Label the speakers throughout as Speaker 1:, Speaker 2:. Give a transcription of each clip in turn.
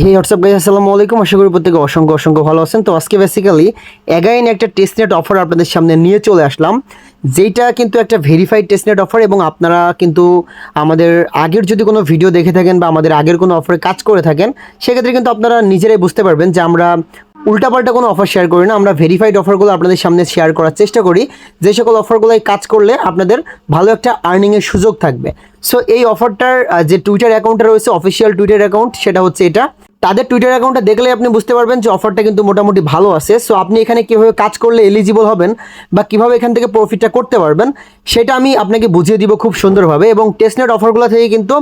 Speaker 1: হে WhatsApp guys, আসসালামু আলাইকুম। আশা করি প্রত্যেকে অসংখ্য অসংখ্য ভালো আছেন। তো আজকে বেসিক্যালি অ্যাগাইন একটা টেস্টনেট অফার আপনাদের সামনে নিয়ে চলে আসলাম, যেটা কিন্তু একটা ভেরিফাইড টেস্টনেট অফার। এবং আপনারা কিন্তু আমাদের আগের যদি কোনো ভিডিও দেখে থাকেন বা আমাদের আগের কোনো অফারে কাজ করে থাকেন, সেক্ষেত্রে কিন্তু আপনারা নিজেরাই বুঝতে পারবেন যে আমরা উল্টাপাল্টা কোনো অফার শেয়ার করি না। আমরা ভেরিফাইড অফারগুলো আপনাদের সামনে শেয়ার করার চেষ্টা করি, যে সকল অফারগুলোয় কাজ করলে আপনাদের ভালো একটা আর্নিংয়ের সুযোগ থাকবে। সো এই অফারটার যে টুইটার অ্যাকাউন্টটা রয়েছে, অফিসিয়াল টুইটার অ্যাকাউন্ট, সেটা হচ্ছে এটা। তাদের টুইটার অ্যাকাউন্টটা দেখলে আপনি বুঝতে পারবেন যে অফারটা কিন্তু মোটামুটি ভালো আছে। সো আপনি এখানে কীভাবে কাজ করলে এলিজিবল হবেন বা কীভাবে এখান থেকে প্রফিটটা করতে পারবেন, সেটা আমি আপনাকে বুঝিয়ে দিব খুব সুন্দরভাবে। এবং টেস্টনেট অফারগুলো থেকে কিন্তু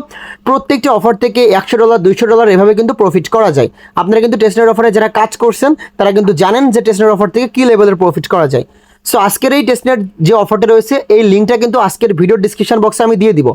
Speaker 1: প্রত্যেকটি অফার থেকে $100 $200 এভাবে কিন্তু প্রফিট করা যায়। আপনারা কিন্তু টেস্টনেট অফারে যারা কাজ করছেন তারা কিন্তু জানেন যে টেস্টনেট অফার থেকে কী লেভেলের প্রফিট করা যায়। সো আজকের এই টেস্টনেট যে অফারটা রয়েছে, এই লিঙ্কটা কিন্তু আজকের ভিডিও ডিসক্রিপশন বক্সে আমি দিয়ে দিব।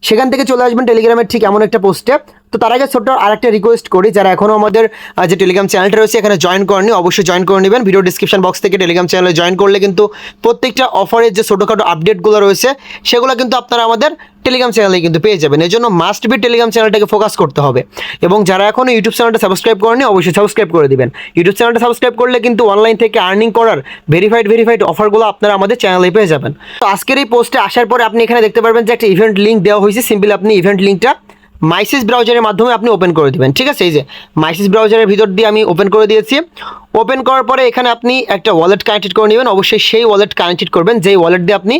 Speaker 1: সেখান থেকে চলে আসবেন টেলিগ্রামের ঠিক এমন একটা পোস্টে। তো তার আগে ছোট্ট আরেকটা রিকোয়েস্ট করি, যারা এখনও আমাদের যে টেলিগ্রাম চ্যানেলটা রয়েছে এখানে জয়েন করেনি, অবশ্যই জয়েন করে নেবেন। ভিডিও ডিসক্রিপশন বক্স থেকে টেলিগ্রাম চ্যানেলে জয়েন করলে কিন্তু প্রত্যেকটা অফারের যে ছোটোখাটো আপডেটগুলো রয়েছে সেগুলো কিন্তু আপনারা আমাদের টেলিগ্রাম চ্যানেলে কিন্তু পেয়ে যাবেন। এই জন্য মাস্ট বি টেলিগ্রাম চ্যানেলটাকে ফোকাস করতে হবে। এবং যারা এখনও ইউটিউব চ্যানেলটা সাবস্ক্রাইব করেনি, অবশ্যই সাবস্ক্রাইব করে দিবেন। ইউটিউব চ্যানেলটা সাবস্ক্রাইব করলে কিন্তু অনলাইন থেকে আর্নিং করার ভেরিফাইড অফারগুলো আপনারা আমাদের চ্যানেলে পেয়ে যাবেন। তো আজকের এই পোস্টে আসার পরে আপনি এখানে দেখতে পারবেন যে একটা ইভেন্ট লিঙ্ক দেওয়া হয়েছে। সিম্পলি আপনি ইভেন্ট লিঙ্কটা মাইসিস ব্রাউজারের মাধ্যমে আপনি ওপেন করে দিবেন। ঠিক আছে, এই যে মাইসিস ব্রাউজারের ভিতর দিয়ে আমি ওপেন করে দিয়েছি। ওপেন করার পরে এখানে আপনি একটা ওয়ালেট কানেক্টেড করে নেবেন। অবশ্যই সেই ওয়ালেট কানেক্টেড করবেন যেই ওয়ালেট দিয়ে আপনি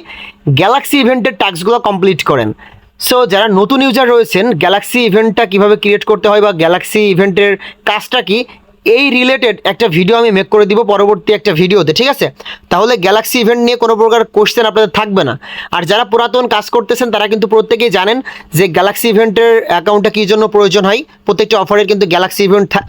Speaker 1: গ্যালাক্সি ইভেন্টের টাস্কগুলো কমপ্লিট করেন। সো যারা নতুন ইউজার রয়েছেন, গ্যালাক্সি ইভেন্টটা কীভাবে ক্রিয়েট করতে হয় বা গ্যালাক্সি ইভেন্টের কাজটা কি, এই রিলেটেড একটা ভিডিও আমি মেক করে দিব পরবর্তী একটা ভিডিওতে। ঠিক আছে, তাহলে গ্যালাক্সি ইভেন্ট নিয়ে কোনো প্রকার কোশ্চেন আপনাদের থাকবে না। আর যারা পুরাতন কাজ করতেছেন তারা কিন্তু প্রত্যেকেই জানেন যে গ্যালাক্সি ইভেন্টের অ্যাকাউন্টটা কী জন্য প্রয়োজন হয়। প্রত্যেকটা অফারের কিন্তু গ্যালাক্সি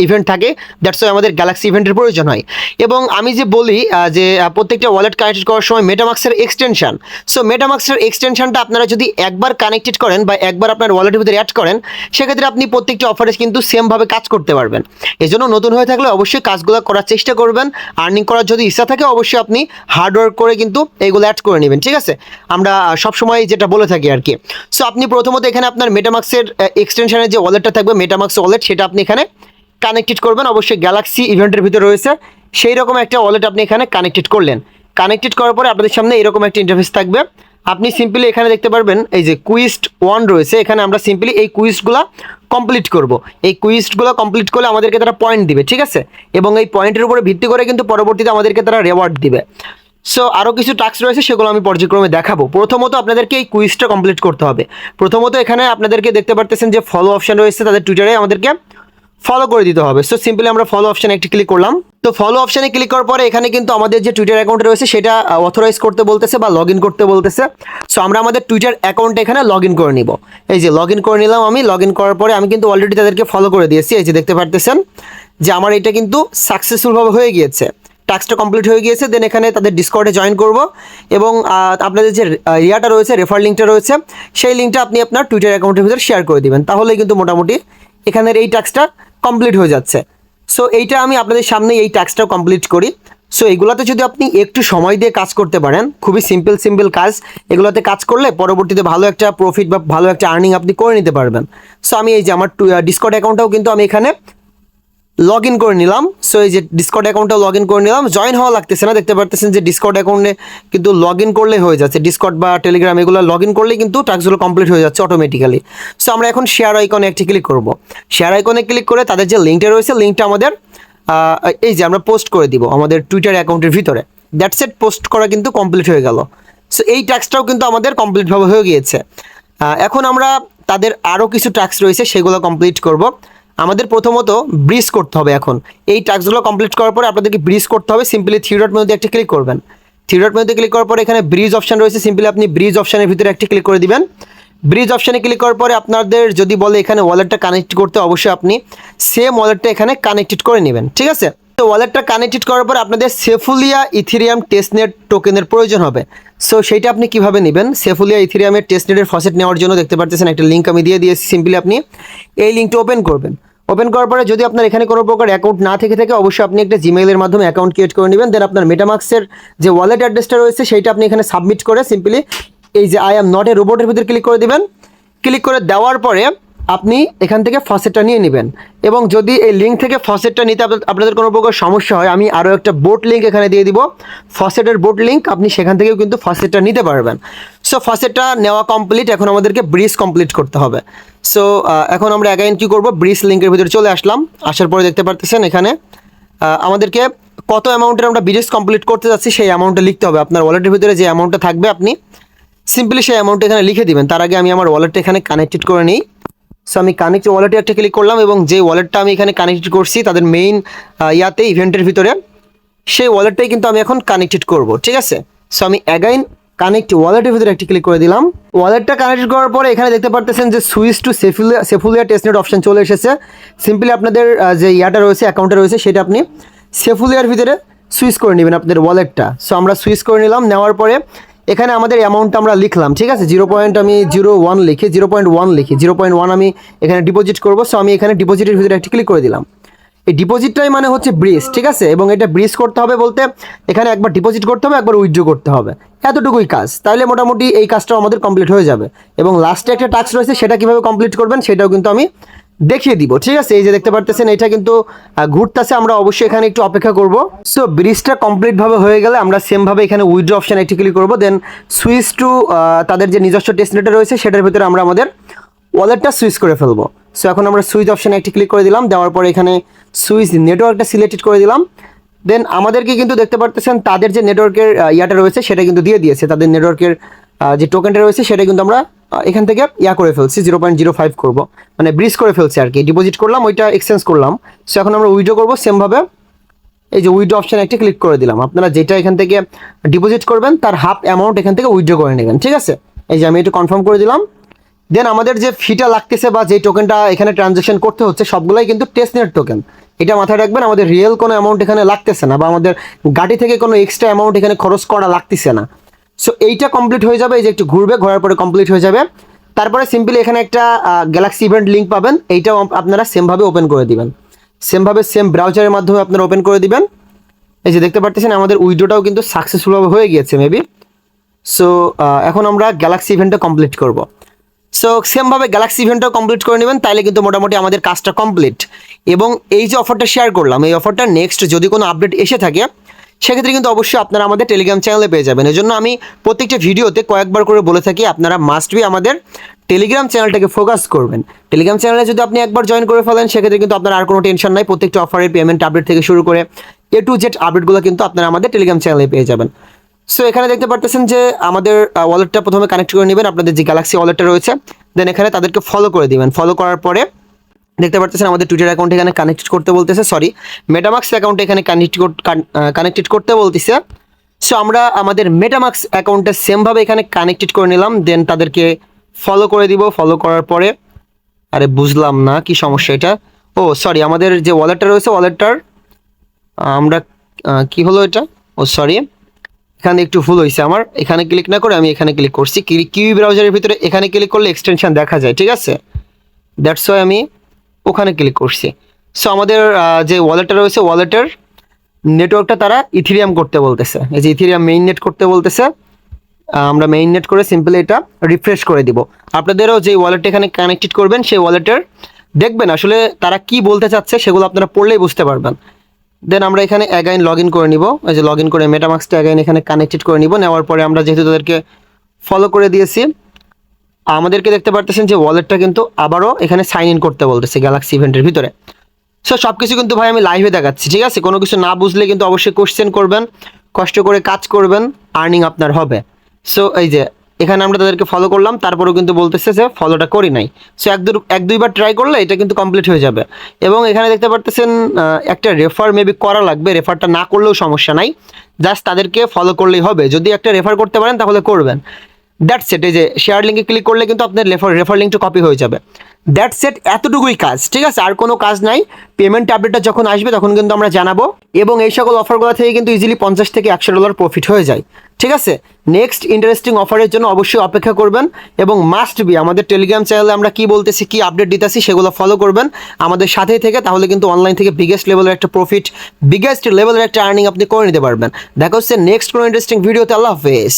Speaker 1: ইভেন্ট থাকে, দ্যাটস ওয়াই আমাদের গ্যালাক্সি ইভেন্টের প্রয়োজন হয়। এবং আমি যে বলি যে প্রত্যেকটা ওয়ালেট কানেক্টেড করার সময় মেটামাক্সের এক্সটেনশন, সো মেটামাক্সের এক্সটেনশনটা আপনারা যদি একবার কানেক্টেড করেন বা একবার আপনার ওয়ালেটের ভিতরে অ্যাড করেন, সেক্ষেত্রে আপনি প্রত্যেকটা অফারে কিন্তু সেমভাবে কাজ করতে পারবেন। এই জন্য নতুন হয়ে থাকলে অবশ্যই কাজগুলো করার চেষ্টা করবেন। আর্নিং করার যদি ইচ্ছা থাকে অবশ্যই আপনি হার্ডওয়ার্ক করে কিন্তু এইগুলো অ্যাড করে নেবেন। ঠিক আছে, আমরা সবসময় যেটা বলে থাকি আর কি। সো আপনি প্রথমত এখানে আপনার মেটামাক্সের এক্সটেনশনের যে ওয়ালেটটা থাকবে, মেটামাক্স ওয়ালেট, সেটা আপনি এখানে কানেক্টেড করবেন। অবশ্যই গ্যালাক্সি ইভেন্টের ভিতরে রয়েছে সেই রকম একটা ওয়ালেট আপনি এখানে কানেক্টেড করলেন। কানেক্টেড করার পরে আপনাদের সামনে এরকম একটা ইন্টারফেস থাকবে। আপনি সিম্পলি এখানে দেখতে পারবেন এই যে কুইস্ট 1 রয়েছে, এখানে আমরা সিম্পলি এই কুইস্টগুলো কমপ্লিট করব। এই কুইস্টগুলো কমপ্লিট করলে আমাদেরকে তারা পয়েন্ট দিবে। ঠিক আছে, এবং এই পয়েন্টের উপরে ভিত্তি করে কিন্তু পরবর্তীতে আমাদেরকে তারা রেওয়ার্ড দিবে। সো আরও কিছু টাস্ক রয়েছে, সেগুলো আমি পর্যায়ক্রমে দেখাবো। প্রথমত আপনাদেরকে এই কুইজটা কমপ্লিট করতে হবে। প্রথমত এখানে আপনাদেরকে দেখতে পারতেছেন যে ফলো অপশান রয়েছে, তাদের টুইটারে আমাদেরকে ফলো করে দিতে হবে। সো সিম্পলি আমরা ফলো অপশানে একটি ক্লিক করলাম। তো ফলো অপশানে ক্লিক করার পরে এখানে কিন্তু আমাদের যে টুইটার অ্যাকাউন্ট রয়েছে সেটা অথরাইজ করতে বলতেছে বা লগ ইন করতে বলতেছে। সো আমরা আমাদের টুইটার অ্যাকাউন্টে এখানে লগ ইন করে নিব। এই যে লগ ইন করে নিলাম আমি। লগ ইন করার পরে আমি কিন্তু অলরেডি তাদেরকে ফলো করে দিয়েছি। এই যে দেখতে পারতেছেন যে আমার এটা কিন্তু সাকসেসফুলভাবে হয়ে গিয়েছে, টাস্কটা কমপ্লিট হয়ে গিয়েছে। দেন এখানে তাদের ডিসকর্ডে জয়েন করব এবং আপনাদের যে ইয়াটা রয়েছে, রেফার লিঙ্কটা রয়েছে, সেই লিঙ্কটা আপনি আপনার টুইটার অ্যাকাউন্টের ভিতরে শেয়ার করে দিবেন। তাহলেই কিন্তু মোটামুটি এখানের এই টাস্কটা কমপ্লিট হয়ে যাচ্ছে। সো এইটা আমি আপনাদের সামনে এই টাস্কটাও কমপ্লিট করি। সো এগুলোতে যদি আপনি একটু সময় দিয়ে কাজ করতে পারেন, খুবই সিম্পল কাজ, এগুলোতে কাজ করলে পরবর্তীতে ভালো একটা প্রফিট বা ভালো একটা আর্নিং আপনি করে নিতে পারবেন। সো আমি এই যে আমার ডিসকর্ড অ্যাকাউন্টটাও কিন্তু আমি এখানে লগ ইন করে নিলাম। সো এই যে ডিসকর্ড অ্যাকাউন্টটা লগ ইন করে নিলাম। জয়েন হওয়া লাগতেছে না, দেখতে পারতেছেন যে ডিসকর্ড অ্যাকাউন্টে কিন্তু লগ ইন করলে হয়ে যাচ্ছে। ডিসকর্ড বা টেলিগ্রাম এগুলো লগ ইন করলেই কিন্তু টাস্কগুলো কমপ্লিট হয়ে যাচ্ছে অটোমেটিক্যালি। সো আমরা এখন শেয়ার আইকনে একটি ক্লিক করব। শেয়ার আইকনে ক্লিক করে তাদের যে লিঙ্কটা রয়েছে, লিঙ্কটা আমাদের এই যে আমরা পোস্ট করে দিব আমাদের টুইটার অ্যাকাউন্টের ভিতরে। দ্যাটস ইট, পোস্ট করা কিন্তু কমপ্লিট হয়ে গেল। সো এই টাস্কটাও কিন্তু আমাদের কমপ্লিটভাবে হয়ে গিয়েছে। এখন আমরা তাদের আরও কিছু টাস্ক রয়েছে সেগুলো কমপ্লিট করব। আমাদের প্রথমত ব্রিজ করতে হবে। এখন এই টাস্কগুলো কমপ্লিট করার পরে আপনাদেরকে ব্রিজ করতে হবে। সিম্পলি থ্রি ডট মেনুতে একটা ক্লিক করবেন। থ্রি ডট মেনুতে ক্লিক করার পরে এখানে ব্রিজ অপশান রয়েছে, সিম্পলি আপনি ব্রিজ অপশানের ভিতরে একটি ক্লিক করে দিবেন। ব্রিজ অপশানে ক্লিক করার পরে আপনাদের যদি বলে এখানে ওয়ালেটটা কানেক্ট করতে, অবশ্যই আপনি সেম ওয়ালেটটা এখানে কানেক্টেড করে নেবেন। ঠিক আছে, তো ওয়ালেটটা কানেক্টেড করার পর আপনাদের সেফুলিয়া ইথেরিয়াম টেস্টনেট টোকেনের প্রয়োজন হবে। সো সেইটা আপনি কিভাবে নেবেন, সেফুলিয়া ইথেরিয়ামের টেস্টনেটের ফসেট নেওয়ার জন্য দেখতে পাচ্ছেন একটা লিঙ্ক আমি দিয়ে দিয়েছি। সিম্পলি আপনি এই লিঙ্কটা ওপেন করবেন। ওপেন করার পরে যদি আপনার এখানে কোনো প্রকার অ্যাকাউন্ট না থেকে থাকে, অবশ্যই আপনি একটা জিমেইলের মাধ্যমে অ্যাকাউন্ট ক্রিয়েট করে নেবেন। দেন আপনার মেটামাক্সের যে ওয়ালেট অ্যাড্রেসটা রয়েছে সেইটা আপনি এখানে সাবমিট করে সিম্পলি এই যে আই এম নট এ রোবটের ভিতরে ক্লিক করে দিবেন। ক্লিক করে দেওয়ার পরে আপনি এখান থেকে ফসেটটা নিয়ে নেবেন। এবং যদি এই লিঙ্ক থেকে ফসেটটা নিতে আপনাদের কোনো প্রকার সমস্যা হয়, আমি আরও একটা বোট লিঙ্ক এখানে দিয়ে দিব, ফসেটের বোট লিঙ্ক, আপনি সেখান থেকেও কিন্তু ফসেটটা নিতে পারবেন। সো ফসেটটা নেওয়া কমপ্লিট, এখন আমাদেরকে ব্রিজ কমপ্লিট করতে হবে। সো এখন আমরা অ্যাগাইন কী করবো, ব্রিজ লিঙ্কের ভিতরে চলে আসলাম। আসার পরে দেখতে পারতেছেন এখানে আমাদেরকে কত অ্যামাউন্টের আমরা ব্রিজ কমপ্লিট করতে যাচ্ছি সেই অ্যামাউন্টটা লিখতে হবে। আপনার ওয়ালেটের ভিতরে যে অ্যামাউন্টটা থাকবে আপনি সিম্পলি সেই অ্যামাউন্টটা এখানে লিখে দিবেন। তার আগে আমি আমার ওয়ালেটটা এখানে কানেক্টেড করে নিই। সো আমি কানেক্ট ওয়ালেটে একটা ক্লিক করলাম এবং যে ওয়ালেটটা আমি এখানে কানেক্টেড করছি তাদের মেইন ইভেন্টের ভিতরে, সেই ওয়ালেটটাই কিন্তু আমি এখন কানেক্টেড করব, ঠিক আছে। সো আমি অ্যাগাইন কানেক্ট ওয়ালেটের ভিতরে একটি ক্লিক করে দিলাম। ওয়ালেটটা কানেক্ট করার পরে এখানে দেখতে পারতেছেন যে সুইচ টু সেফুলিয়া টেস্টনেট অপশন চলে এসেছে। সিম্পলি আপনাদের যে ইয়াটা রয়েছে, অ্যাকাউন্টটা রয়েছে, সেটা আপনি সেফুলিয়ার ভিতরে সুইচ করে নেবেন আপনাদের ওয়ালেটটা। সো আমরা সুইচ করে নিলাম। নেওয়ার পরে এখানে আমাদের অ্যামাউন্টটা আমরা লিখলাম, ঠিক আছে। 0.01 লিখি, 0.1 আমি এখানে ডিপোজিট করব। সো আমি এখানে ডিপোজিটের ভিতরে একটি ক্লিক করে দিলাম। এই ডিপোজিটটাই মানে হচ্ছে ব্রিজ, ঠিক আছে। এবং এটা ব্রিজ করতে হবে বলতে এখানে একবার ডিপোজিট করতে হবে, একবার উইথড্র করতে হবে, এতটুকুই কাজ। তাহলে মোটামুটি এই কাজটাও আমাদের কমপ্লিট হয়ে যাবে। এবং লাস্টে একটা টাস্ক রয়েছে, সেটা কীভাবে কমপ্লিট করবেন সেটাও কিন্তু আমি দেখিয়ে দিব, ঠিক আছে। এই যে দেখতে পারতেছেন এটা কিন্তু ঘুরতেছে, আমরা অবশ্যই এখানে একটু অপেক্ষা করব। সো ব্রিজটা কমপ্লিটভাবে হয়ে গেলে আমরা সেমভাবে এখানে উইথড্র অপশানে একটি ক্লিক করবো। দেন সুইচ টু তাদের যে নিজস্ব টেস্টনেটটা রয়েছে সেটার ভিতরে আমরা আমাদের ওয়ালেটটা সুইচ করে ফেলবো। সো এখন আমরা সুইচ অপশানে একটি ক্লিক করে দিলাম। দেওয়ার পরে এখানে সুইচ নেটওয়ার্কটা সিলেক্টেড করে দিলাম। দেন আমাদেরকে কিন্তু দেখতে পারতেছেন তাদের যে নেটওয়ার্কের ইয়াটা রয়েছে সেটা কিন্তু দিয়ে দিয়েছে। তাদের নেটওয়ার্কের যে টোকেনটা রয়েছে সেটা কিন্তু আমরা এখান থেকে করে ফেলছি, 0.05 করব, মানে ব্রিজ করে ফেলছি আর কি। ডিপোজিট করলাম, ওইটা এক্সচেঞ্জ করলাম। সো এখন আমরা উইথড্র করবো সেমভাবে। এই যে উইথড্র অপশানে একটি ক্লিক করে দিলাম। আপনারা যেটা এখান থেকে ডিপোজিট করবেন তার হাফ অ্যামাউন্ট এখান থেকে উইথড্র করে নেবেন, ঠিক আছে। এই যে আমি এটা কনফার্ম করে দিলাম। দেন আমাদের যে ফিটা লাগতেছে বা যে টোকেনটা এখানে ট্রানজ্যাকশন করতে হচ্ছে সবগুলাই কিন্তু টেস্টনেট টোকেন, এটা মাথায় রাখবেন। আমাদের রিয়েল কোনো অ্যামাউন্ট এখানে লাগতেছে না, বা আমাদের গাড়ি থেকে কোনো এক্সট্রা অ্যামাউন্ট এখানে খরচ করা লাগতেছে না। সো এইটা কমপ্লিট হয়ে যাবে। এই যে একটু ঘুরবে, ঘোরার পরে কমপ্লিট হয়ে যাবে। তারপরে সিম্পলি এখানে একটা গ্যালাক্সি ইভেন্ট লিঙ্ক পাবেন, এইটাও আপনারা সেমভাবে ওপেন করে দিবেন। সেমভাবে সেম ব্রাউজারের মাধ্যমে আপনারা ওপেন করে দিবেন। এই যে দেখতে পাচ্ছেন আমাদের উইথড্রটাও কিন্তু সাকসেসফুলভাবে হয়ে গিয়েছে মেবি। সো এখন আমরা গ্যালাক্সি ইভেন্টটা কমপ্লিট করব। সো সেমভাবে গ্যালাক্সি ইভেন্টটাও কমপ্লিট করে নেবেন, তাইলে কিন্তু মোটামুটি আমাদের কাজটা কমপ্লিট। এবং এই যে অফারটা শেয়ার করলাম, এই অফারটা নেক্সট যদি কোনো আপডেট এসে থাকে সেক্ষেত্রে কিন্তু অবশ্যই আপনারা আমাদের টেলিগ্রাম চ্যানেলে পেয়ে যাবেন। এই জন্য আমি প্রত্যেকটা ভিডিওতে কয়েকবার করে বলে থাকি আপনারা মাস্ট বি আমাদের টেলিগ্রাম চ্যানেলটাকে ফোকাস করবেন। টেলিগ্রাম চ্যানেলে যদি আপনি একবার জয়েন করে ফেলেন সেক্ষেত্রে কিন্তু আপনার আর কোনো টেনশন নাই। প্রত্যেকটা অফারের পেমেন্ট আপডেট থেকে শুরু করে A to Z আপডেটগুলো কিন্তু আপনারা আমাদের টেলিগ্রাম চ্যানেলে পেয়ে যাবেন। সো এখানে দেখতে পারতেছেন যে আমাদের ওয়ালেটটা প্রথমে কানেক্ট করে নেবেন, আপনাদের যে গ্যালাক্সি ওয়ালেটটা রয়েছে। দেন এখানে তাদেরকে ফলো করে দিবেন। ফলো করার পরে দেখতে পারতেছেন আমাদের টুইটার অ্যাকাউন্ট এখানে কানেক্ট করতে বলতেছে, সরি মেটামাক্স অ্যাকাউন্টে এখানে কানেক্টেড করতে বলতেছে। সো আমরা আমাদের মেটামাক্স অ্যাকাউন্টটা সেমভাবে এখানে কানেক্টেড করে নিলাম। দেন তাদেরকে ফলো করে দিব। ফলো করার পরে আরে বুঝলাম না কি সমস্যা এটা। ও সরি, আমাদের যে ওয়ালেটটা রয়েছে ওয়ালেটটার আমরা কি হলো এটা, ও সরি, এখানে একটু ভুল হয়েছে আমার। এখানে ক্লিক না করে আমি এখানে ক্লিক করছি। কিউই ব্রাউজারের ভিতরে এখানে ক্লিক করলে এক্সটেনশন দেখা যায়, ঠিক আছে। দ্যাটস ওয়াই আমি ওখানে ক্লিক করছি। সো আমাদের যে ওয়ালেটটা রয়েছে ওয়ালেটের নেটওয়ার্কটা তারা ইথিরিয়াম করতে বলতেছে। এই যে ইথিরিয়াম মেইন নেট করতে বলতেছে, আমরা মেইন নেট করে সিম্পলি এটা রিফ্রেশ করে দিব। আপনাদেরও যে ওয়ালেট এখানে কানেক্টেড করবেন সেই ওয়ালেটের দেখবেন আসলে তারা কি বলতে চাচ্ছে সেগুলো আপনারা পড়লেই বুঝতে পারবেন। দেন আমরা এখানে অ্যাগাইন লগ ইন করে নিব। এই যে লগ ইন করে মেটামাক্সটা অ্যাগাইন এখানে কানেক্টেড করে নিব। নেওয়ার পরে আমরা যেহেতু তাদেরকে ফলো করে দিয়েছি, আমাদেরকে দেখতে পারতেছেন যে ওয়ালেটটা কিন্তু আবারও এখানে সাইন ইন করতে বলতেছে গ্যালাক্সি ইভেন্টের ভিতরে। সো সব কিছু কিন্তু ভাই আমি লাইভে দেখাচ্ছি, ঠিক আছে। কোনো কিছু না বুঝলে কিন্তু অবশ্যই কোশ্চেন করবেন, কষ্ট করে কাজ করবেন, আর্নিং আপনার হবে। সো এই যে এখানে আমরা তাদেরকে ফলো করলাম, তারপরেও কিন্তু বলতেছে যে ফলোটা করি নাই। সো এক দুইবার ট্রাই করলে এটা কিন্তু কমপ্লিট হয়ে যাবে। এবং এখানে দেখতে পারতেছেন একটা রেফার মেবি করা লাগবে। রেফারটা না করলেও সমস্যা নাই, জাস্ট তাদেরকে ফলো করলেই হবে। যদি একটা রেফার করতে পারেন তাহলে করবেন। That's set. এই যে শেয়ার লিঙ্কে ক্লিক করলে কিন্তু আপনার রেফার লিঙ্কটা কপি হয়ে যাবে। দ্যাটস সেট, এতটুকুই কাজ, ঠিক আছে। আর কোনো কাজ নাই। পেমেন্ট আপডেটটা যখন আসবে তখন কিন্তু আমরা জানাবো। এবং এই সকল অফারগুলো থেকে কিন্তু ইজিলি $50 থেকে $100 প্রফিট হয়ে যায়, ঠিক আছে। নেক্সট ইন্টারেস্টিং অফারের জন্য অবশ্যই অপেক্ষা করবেন। এবং মাস্ট বি আমাদের টেলিগ্রাম চ্যানেলে আমরা কি বলতেছি, কি আপডেট দিতেছি সেগুলো ফলো করবেন আমাদের সাথেই থেকে। তাহলে কিন্তু অনলাইন থেকে বিগেস্ট লেভেলের একটা প্রফিট, বিগেস্ট লেভেলের একটা আর্নিং আপনি করে নিতে পারবেন। দেখা হচ্ছে নেক্সট কোনো ইন্টারেস্টিং ভিডিওতে। আল্লাহ হাফেজ।